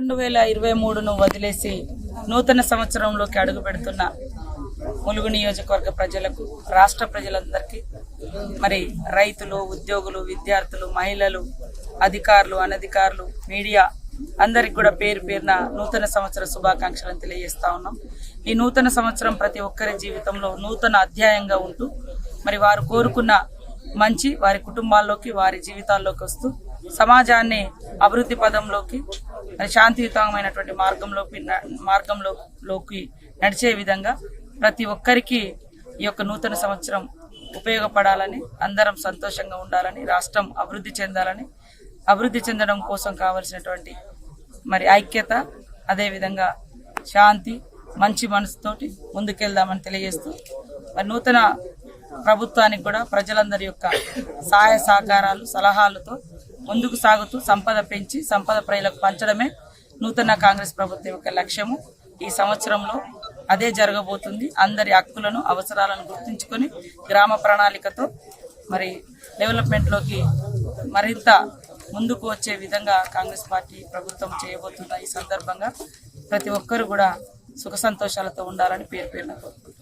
2023ను వదిలేసి నూతన సంవత్సరంలోకి అడుగు పెడుతున్న ములుగు నియోజకవర్గ ప్రజలకు, రాష్ట్ర ప్రజలందరికీ, మరి రైతులు, ఉద్యోగులు, విద్యార్థులు, మహిళలు, అధికారులు, అనధికారులు, మీడియా అందరికి కూడా పేరు పేరున నూతన సంవత్సర శుభాకాంక్షలను తెలియజేస్తా ఉన్నాం. ఈ నూతన సంవత్సరం ప్రతి ఒక్కరి జీవితంలో నూతన అధ్యాయంగా ఉంటూ మరి వారు కోరుకున్న మంచి వారి కుటుంబాల్లోకి, వారి జీవితాల్లోకి వస్తూ సమాజాన్ని అభివృద్ధి పదంలోకి, శాంతియుతమైనటువంటి మార్గంలోకి నడిచే విధంగా ప్రతి ఒక్కరికి ఈ యొక్క నూతన సంవత్సరం ఉపయోగపడాలని, అందరం సంతోషంగా ఉండాలని, రాష్ట్రం అభివృద్ధి చెందాలని, అభివృద్ధి చెందడం కోసం కావలసినటువంటి మరి ఐక్యత, అదేవిధంగా శాంతి, మంచి మనసుతోటి ముందుకెళ్దామని తెలియజేస్తూ మరి నూతన ప్రభుత్వానికి కూడా ప్రజలందరి యొక్క సహాయ సహకారాలు, సలహాలతో ముందుకు సాగుతూ సంపద పెంచి సంపద ప్రజలకు పంచడమే నూతన కాంగ్రెస్ ప్రభుత్వం యొక్క లక్ష్యము. ఈ సంవత్సరంలో అదే జరగబోతుంది. అందరి హక్కులను, అవసరాలను గుర్తుంచుకొని గ్రామ ప్రణాళికతో మరి డెవలప్మెంట్లోకి మరింత ముందుకు వచ్చే విధంగా కాంగ్రెస్ పార్టీ ప్రభుత్వం చేయబోతున్న ఈ సందర్భంగా ప్రతి ఒక్కరు కూడా సుఖ సంతోషాలతో ఉండాలని పేరు పేరున కోరుకుంటున్నాను.